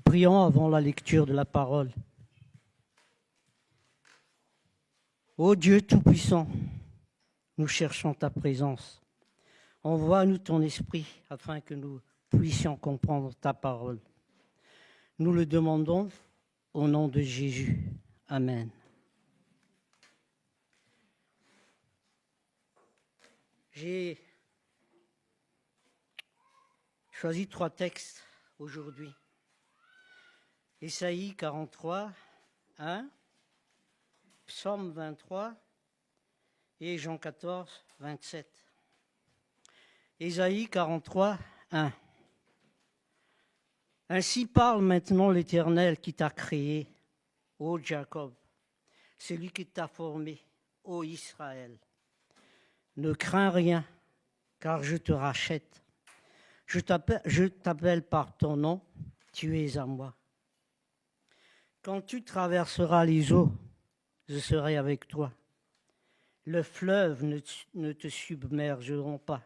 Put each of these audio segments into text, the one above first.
Prions avant la lecture de la parole. Ô Dieu Tout-Puissant, nous cherchons ta présence. Envoie-nous ton esprit afin que nous puissions comprendre ta parole. Nous le demandons au nom de Jésus. Amen. J'ai choisi 3 textes aujourd'hui. Ésaïe 43, 1, Psaume 23 et Jean 14, 27. Ésaïe 43, 1. Ainsi parle maintenant l'Éternel qui t'a créé, ô Jacob, celui qui t'a formé, ô Israël. Ne crains rien, car je te rachète. Je t'appelle par ton nom, tu es à moi. Quand tu traverseras les eaux, je serai avec toi. Le fleuve ne te submergeront pas.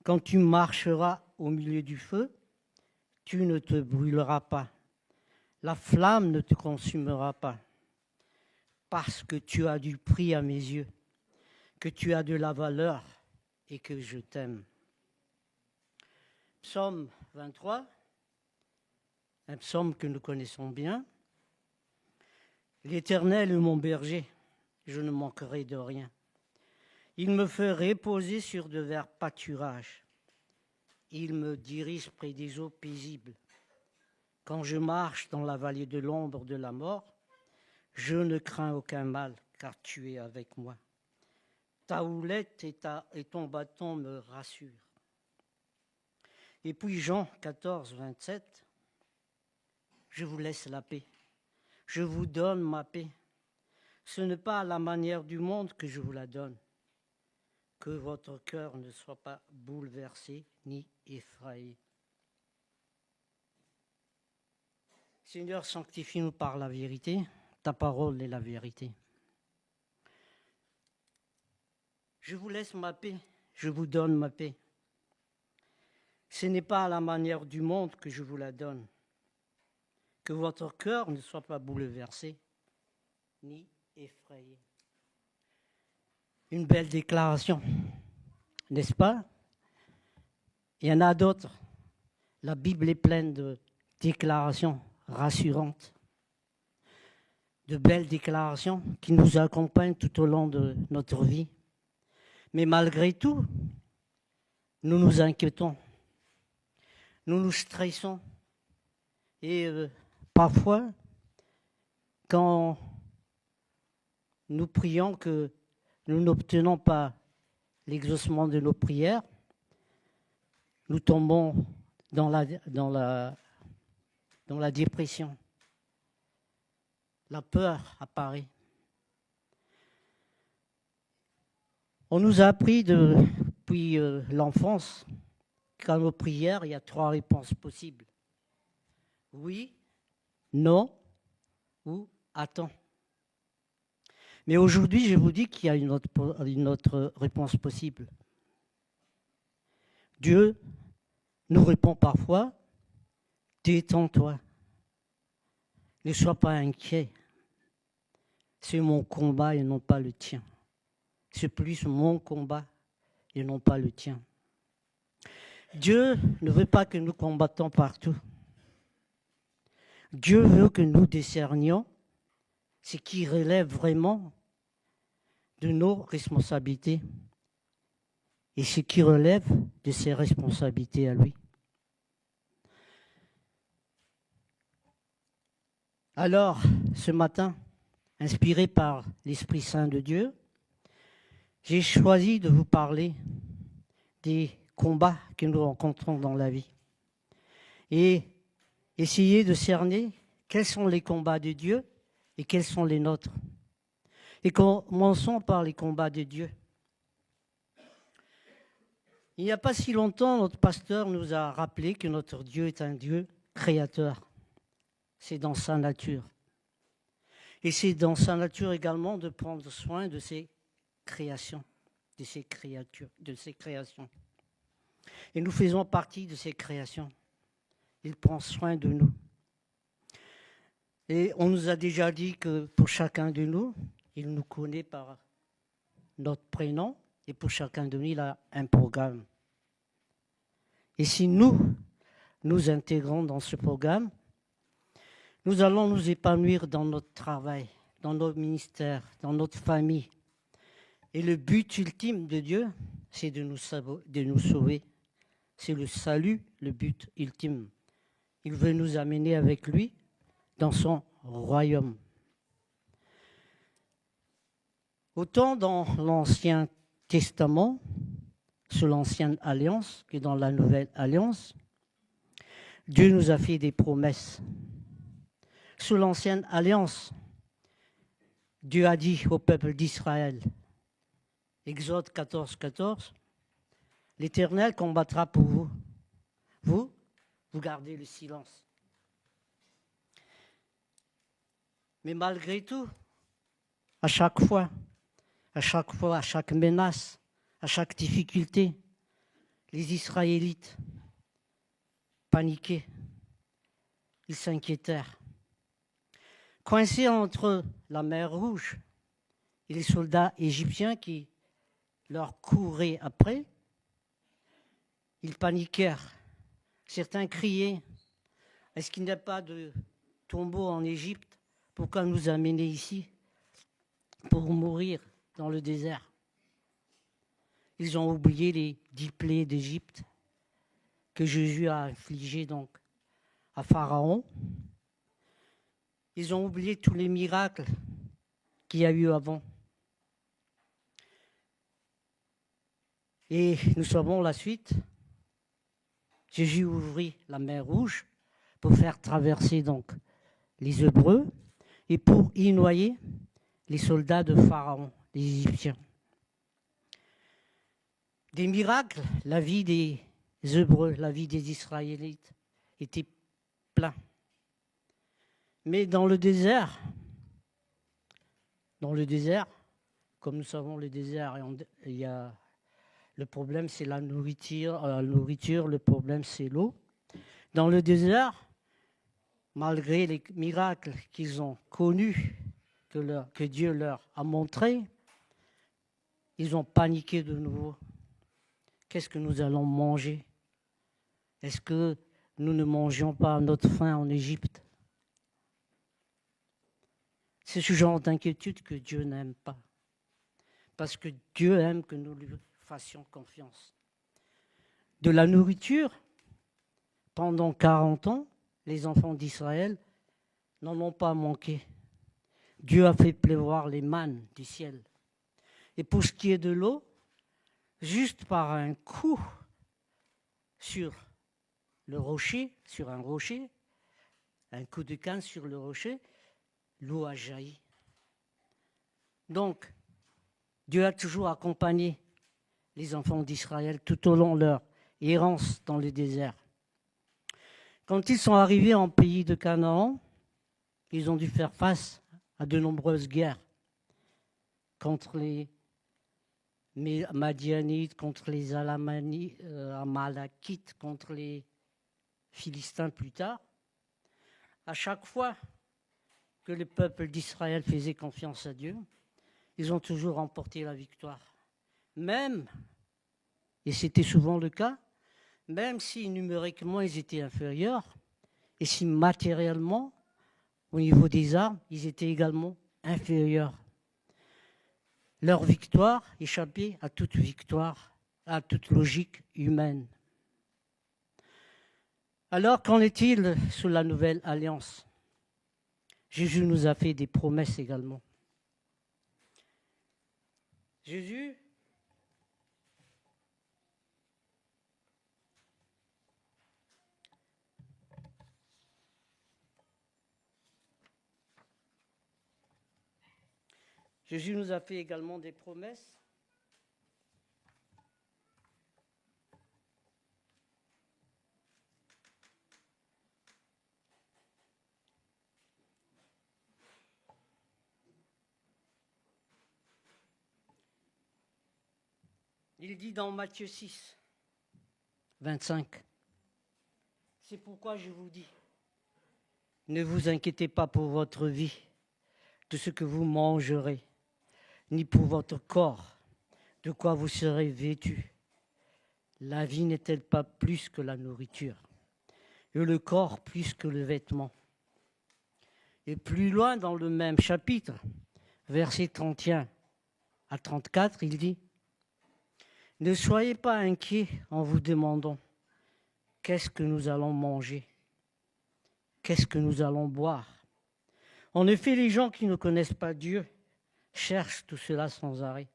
Quand tu marcheras au milieu du feu, tu ne te brûleras pas. La flamme ne te consumera pas. Parce que tu as du prix à mes yeux, que tu as de la valeur et que je t'aime. Psaume 23, un psaume que nous connaissons bien. L'Éternel est mon berger, je ne manquerai de rien. Il me fait reposer sur de verts pâturages. Il me dirige près des eaux paisibles. Quand je marche dans la vallée de l'ombre de la mort, je ne crains aucun mal, car tu es avec moi. Ta houlette et ton bâton me rassurent. Et puis Jean 14, 27, je vous laisse la paix. Je vous donne ma paix. Ce n'est pas à la manière du monde que je vous la donne. Que votre cœur ne soit pas bouleversé ni effrayé. Seigneur, sanctifie-nous par la vérité. Ta parole est la vérité. Je vous laisse ma paix. Je vous donne ma paix. Ce n'est pas à la manière du monde que je vous la donne. Que votre cœur ne soit pas bouleversé ni effrayé. Une belle déclaration, n'est-ce pas? Il y en a d'autres. La Bible est pleine de déclarations rassurantes, de belles déclarations qui nous accompagnent tout au long de notre vie. Mais malgré tout, nous nous inquiétons, nous nous stressons et parfois, quand nous prions que nous n'obtenons pas l'exaucement de nos prières, nous tombons dans la dépression. La peur apparaît. On nous a appris depuis l'enfance qu'à nos prières, il y a 3 réponses possibles. Oui, non ou attends. Mais aujourd'hui, je vous dis qu'il y a une autre réponse possible. Dieu nous répond parfois, détends-toi, ne sois pas inquiet. C'est mon combat et non pas le tien. C'est plus mon combat et non pas le tien. Dieu ne veut pas que nous combattons partout. Dieu veut que nous discernions ce qui relève vraiment de nos responsabilités et ce qui relève de ses responsabilités à lui. Alors, ce matin, inspiré par l'Esprit Saint de Dieu, j'ai choisi de vous parler des combats que nous rencontrons dans la vie et essayer de cerner quels sont les combats de Dieu et quels sont les nôtres. Et commençons par les combats de Dieu. Il n'y a pas si longtemps, notre pasteur nous a rappelé que notre Dieu est un Dieu créateur. C'est dans sa nature. Et c'est dans sa nature également de prendre soin de ses créations, de ses créatures, de ses créations. Et nous faisons partie de ses créations. Il prend soin de nous. Et on nous a déjà dit que pour chacun de nous, il nous connaît par notre prénom et pour chacun de nous, il a un programme. Et si nous nous intégrons dans ce programme, nous allons nous épanouir dans notre travail, dans notre ministère, dans notre famille. Et le but ultime de Dieu, c'est de nous sauver. C'est le salut, le but ultime. Il veut nous amener avec lui dans son royaume. Autant dans l'Ancien Testament, sous l'Ancienne Alliance, que dans la Nouvelle Alliance, Dieu nous a fait des promesses. Sous l'Ancienne Alliance, Dieu a dit au peuple d'Israël, Exode 14, 14, l'Éternel combattra pour vous. Vous gardez le silence. Mais malgré tout, à chaque fois, à chaque menace, à chaque difficulté, les Israélites paniquaient, ils s'inquiétèrent. Coincés entre la mer Rouge et les soldats égyptiens qui leur couraient après, ils paniquèrent. Certains criaient, « Est-ce qu'il n'y a pas de tombeau en Égypte? Pourquoi nous amener ici pour mourir dans le désert ?» Ils ont oublié les 10 plaies d'Égypte que Jésus a infligées donc à Pharaon. Ils ont oublié tous les miracles qu'il y a eu avant. Et nous savons la suite. Jésus ouvrit la mer Rouge pour faire traverser donc les Hébreux et pour y noyer les soldats de Pharaon, les Égyptiens. Des miracles, la vie des Hébreux, la vie des Israélites était plein. Mais dans le désert, comme nous savons, le désert, il y a le problème, c'est la nourriture, le problème, c'est l'eau. Dans le désert, malgré les miracles qu'ils ont connus, que Dieu leur a montrés, ils ont paniqué de nouveau. Qu'est-ce que nous allons manger? Est-ce que nous ne mangions pas à notre faim en Égypte? C'est ce genre d'inquiétude que Dieu n'aime pas. Parce que Dieu aime que nous lui fassions confiance. De la nourriture, pendant 40 ans, les enfants d'Israël n'en ont pas manqué. Dieu a fait pleuvoir les mannes du ciel. Et pour ce qui est de l'eau, juste par un coup sur le rocher, sur un rocher, un coup de canne sur le rocher, l'eau a jailli. Donc, Dieu a toujours accompagné les enfants d'Israël tout au long de leur errance dans le désert. Quand ils sont arrivés en pays de Canaan, ils ont dû faire face à de nombreuses guerres contre les Madianites, contre les Amalekites, contre les Philistins plus tard. À chaque fois que le peuple d'Israël faisait confiance à Dieu, ils ont toujours remporté la victoire. Même, et c'était souvent le cas, même si numériquement ils étaient inférieurs, et si matériellement, au niveau des armes, ils étaient également inférieurs. Leur victoire échappait à toute victoire, à toute logique humaine. Alors, qu'en est-il sous la nouvelle alliance? Jésus nous a fait des promesses également. Jésus nous a fait également des promesses. Il dit dans Matthieu 6, 25, « C'est pourquoi je vous dis, Ne vous inquiétez pas pour votre vie, de ce que vous mangerez, ni pour votre corps, de quoi vous serez vêtus. La vie n'est-elle pas plus que la nourriture, et le corps plus que le vêtement? Et plus loin dans le même chapitre, versets 31 à 34, il dit: ne soyez pas inquiets en vous demandant qu'est-ce que nous allons manger, qu'est-ce que nous allons boire. En effet, les gens qui ne connaissent pas Dieu cherchent tout cela sans arrêt.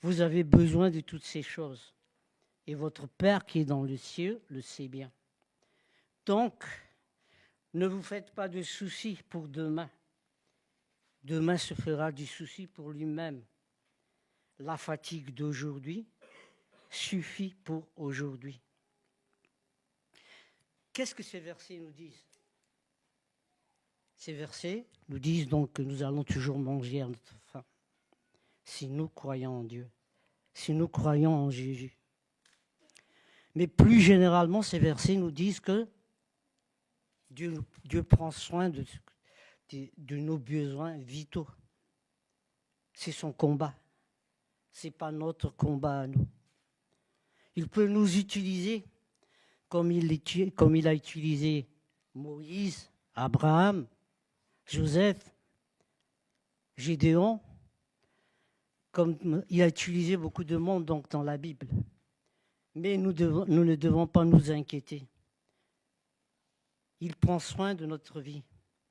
Vous avez besoin de toutes ces choses, et votre Père qui est dans le ciel le sait bien. Donc, ne vous faites pas de soucis pour demain. Demain se fera du souci pour lui-même. La fatigue d'aujourd'hui suffit pour aujourd'hui. Qu'est-ce que ces versets nous disent? Ces versets nous disent donc que nous allons toujours manger à notre faim, si nous croyons en Dieu, si nous croyons en Jésus. Mais plus généralement, ces versets nous disent que Dieu prend soin de nos besoins vitaux. C'est son combat. Ce n'est pas notre combat à nous. Il peut nous utiliser comme il a utilisé Moïse, Abraham, Joseph, Gédéon, comme il a utilisé beaucoup de monde donc, dans la Bible. Mais nous ne devons pas nous inquiéter. Il prend soin de notre vie.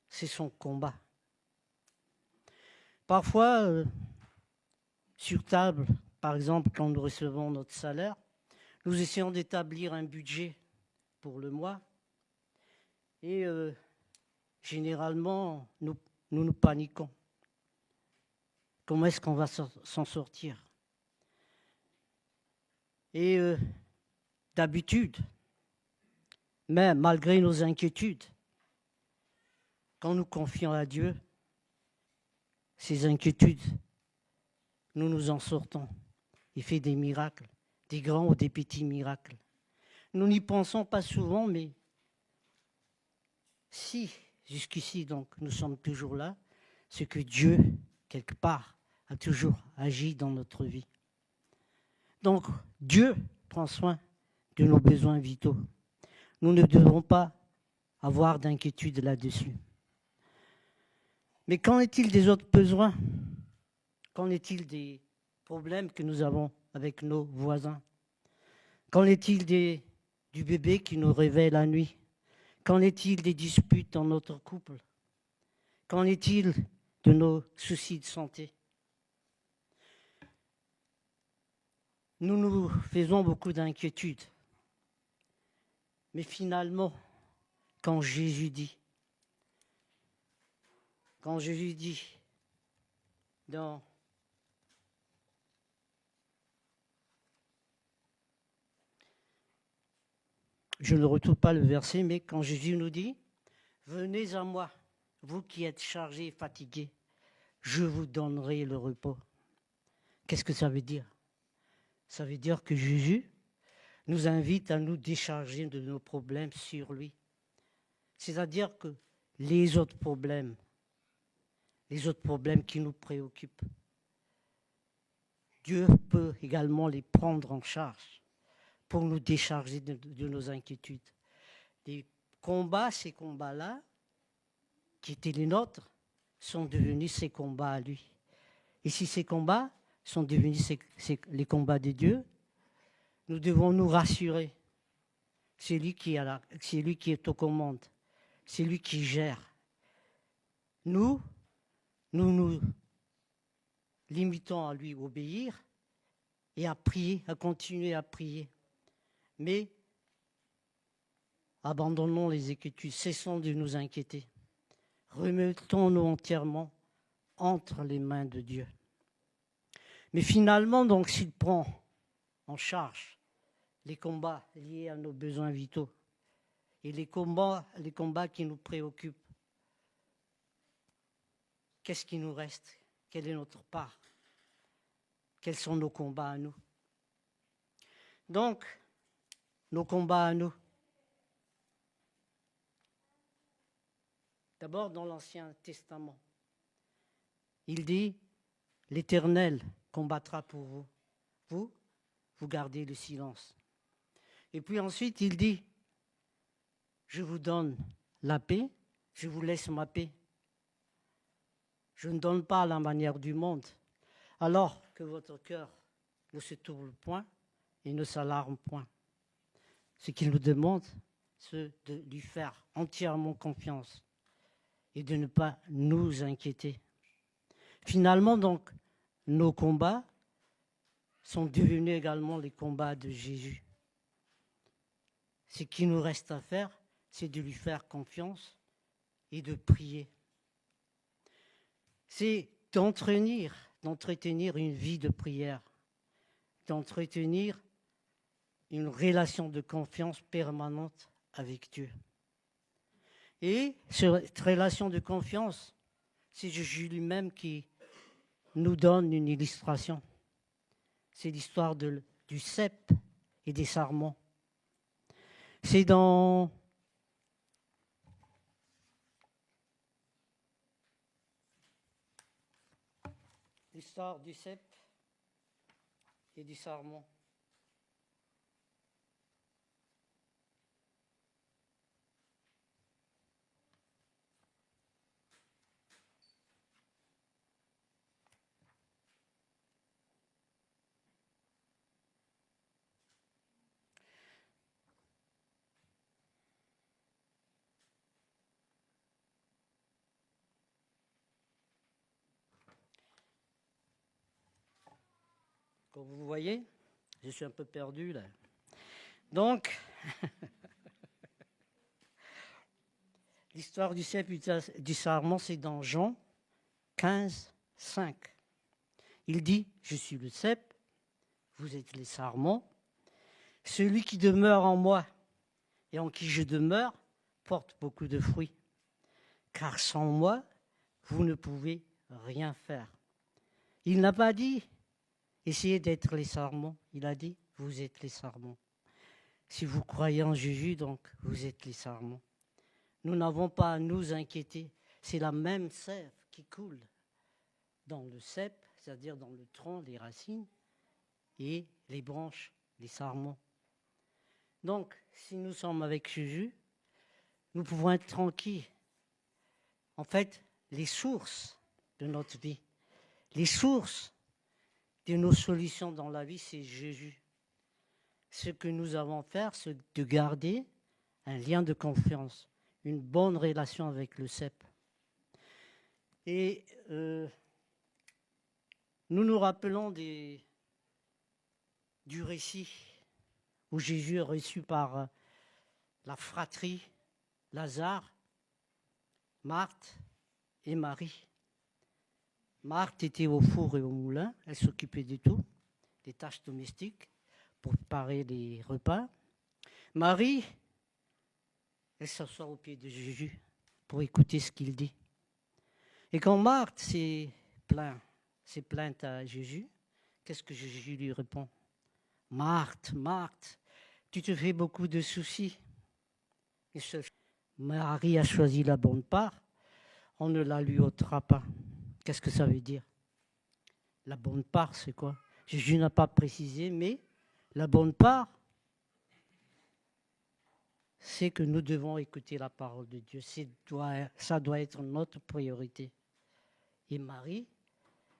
C'est son combat. Parfois, sur table, par exemple, quand nous recevons notre salaire, nous essayons d'établir un budget pour le mois. Et généralement, nous paniquons. Comment est-ce qu'on va s'en sortir? Et d'habitude, mais malgré nos inquiétudes, quand nous confions à Dieu, ces inquiétudes, nous nous en sortons. Il fait des miracles, des grands ou des petits miracles. Nous n'y pensons pas souvent, mais si jusqu'ici donc nous sommes toujours là, c'est que Dieu, quelque part, a toujours agi dans notre vie. Donc, Dieu prend soin de nos besoins vitaux. Nous ne devons pas avoir d'inquiétude là-dessus. Mais qu'en est-il des autres besoins? Qu'en est-il des problèmes que nous avons avec nos voisins? Qu'en est-il du bébé qui nous réveille la nuit? Qu'en est-il des disputes dans notre couple? Qu'en est-il de nos soucis de santé? Nous nous faisons beaucoup d'inquiétudes. Mais finalement, quand Jésus dit dans je ne retrouve pas le verset, mais quand Jésus nous dit « Venez à moi, vous qui êtes chargés et fatigués, je vous donnerai le repos. » Qu'est-ce que ça veut dire? Ça veut dire que Jésus nous invite à nous décharger de nos problèmes sur lui. C'est-à-dire que les autres problèmes qui nous préoccupent, Dieu peut également les prendre en charge pour nous décharger de nos inquiétudes. Ces combats-là, qui étaient les nôtres, sont devenus ses combats à lui. Et si ces combats sont devenus les combats de Dieu, nous devons nous rassurer. C'est lui qui est aux commandes. C'est lui qui gère. Nous nous limitons à lui obéir et à prier, à continuer à prier. Mais abandonnons les inquiétudes, cessons de nous inquiéter. Remettons-nous entièrement entre les mains de Dieu. Mais finalement, donc, s'il prend en charge les combats liés à nos besoins vitaux et les combats qui nous préoccupent, qu'est-ce qui nous reste? Quelle est notre part? Quels sont nos combats à nous? Donc, nos combats à nous. D'abord dans l'Ancien Testament. Il dit, l'Éternel combattra pour vous. Vous gardez le silence. Et puis ensuite, il dit, je vous donne la paix, je vous laisse ma paix. Je ne donne pas à la manière du monde, alors que votre cœur ne se tourne point et ne s'alarme point. Ce qu'il nous demande, c'est de lui faire entièrement confiance et de ne pas nous inquiéter. Finalement, donc, nos combats sont devenus également les combats de Jésus. Ce qu'il nous reste à faire, c'est de lui faire confiance et de prier. C'est d'entretenir une vie de prière, d'entretenir une relation de confiance permanente avec Dieu. Et cette relation de confiance, c'est Jésus lui-même qui nous donne une illustration. C'est l'histoire du cep et des sarments. C'est dans l'histoire du cep et du sarment. Comme vous voyez, je suis un peu perdu là. Donc, l'histoire du cep et du sarment, c'est dans Jean 15, 5. Il dit, je suis le cep, vous êtes les sarments. Celui qui demeure en moi et en qui je demeure porte beaucoup de fruits. Car sans moi, vous ne pouvez rien faire. Il n'a pas dit, essayez d'être les sarments. Il a dit, vous êtes les sarments. Si vous croyez en Jésus, donc, vous êtes les sarments. Nous n'avons pas à nous inquiéter. C'est la même sève qui coule dans le cep, c'est-à-dire dans le tronc, les racines, et les branches, les sarments. Donc, si nous sommes avec Jésus, nous pouvons être tranquilles. En fait, les sources de notre vie, les sources de nos solutions dans la vie, c'est Jésus. Ce que nous avons à faire, c'est de garder un lien de confiance, une bonne relation avec le cep. Et nous nous rappelons du récit où Jésus est reçu par la fratrie Lazare, Marthe et Marie. Marthe était au four et au moulin, elle s'occupait de tout, des tâches domestiques pour préparer les repas. Marie, elle s'assoit au pied de Jésus pour écouter ce qu'il dit. Et quand Marthe s'est plainte à Jésus, qu'est-ce que Jésus lui répond? Marthe, Marthe, tu te fais beaucoup de soucis. Marie a choisi la bonne part, on ne la lui ôtera pas. Qu'est-ce que ça veut dire? La bonne part, c'est quoi? Jésus n'a pas précisé, mais la bonne part, c'est que nous devons écouter la parole de Dieu. Ça doit être notre priorité. Et Marie,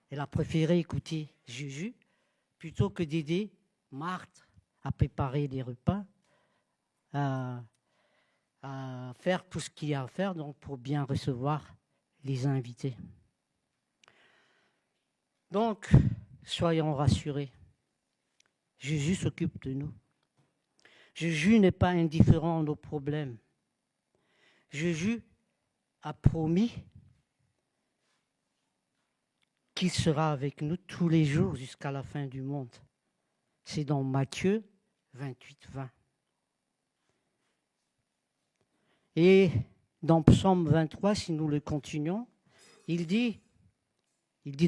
elle a préféré écouter Jésus plutôt que d'aider Marthe à préparer les repas, à faire tout ce qu'il y a à faire donc pour bien recevoir les invités. Donc, soyons rassurés. Jésus s'occupe de nous. Jésus n'est pas indifférent à nos problèmes. Jésus a promis qu'il sera avec nous tous les jours jusqu'à la fin du monde. C'est dans Matthieu 28, 20. Et dans Psaume 23, si nous le continuons, il dit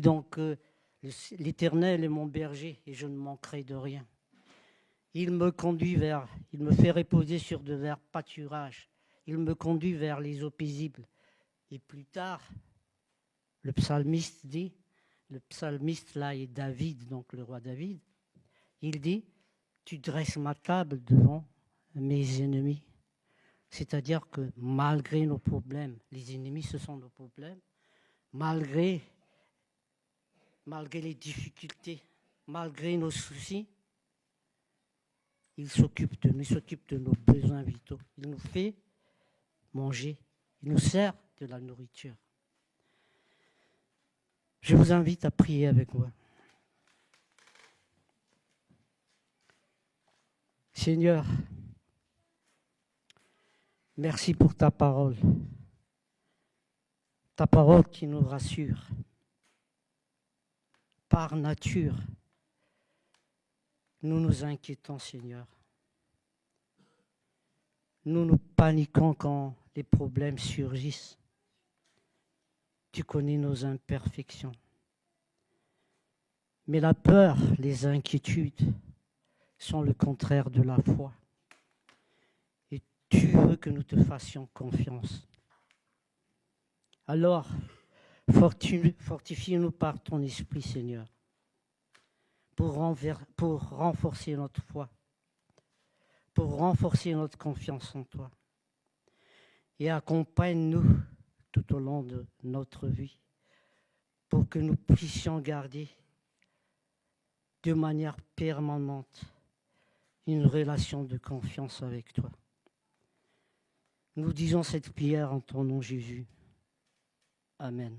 donc l'Éternel est mon berger et je ne manquerai de rien. Il me fait reposer sur de verts pâturages. Il me conduit vers les eaux paisibles. Et plus tard, le psalmiste dit, le psalmiste là est David, donc le roi David, il dit, tu dresses ma table devant mes ennemis. C'est-à-dire que malgré nos problèmes, les ennemis ce sont nos problèmes, malgré les difficultés, malgré nos soucis, il s'occupe de nous, il s'occupe de nos besoins vitaux. Il nous fait manger, il nous sert de la nourriture. Je vous invite à prier avec moi. Seigneur, merci pour ta parole qui nous rassure. Par nature, nous nous inquiétons, Seigneur. Nous nous paniquons quand les problèmes surgissent. Tu connais nos imperfections. Mais la peur, les inquiétudes sont le contraire de la foi. Et tu veux que nous te fassions confiance. Alors, fortifie-nous par ton esprit, Seigneur, pour renforcer notre foi, pour renforcer notre confiance en toi. Et accompagne-nous tout au long de notre vie pour que nous puissions garder de manière permanente une relation de confiance avec toi. Nous disons cette prière en ton nom, Jésus. Amen.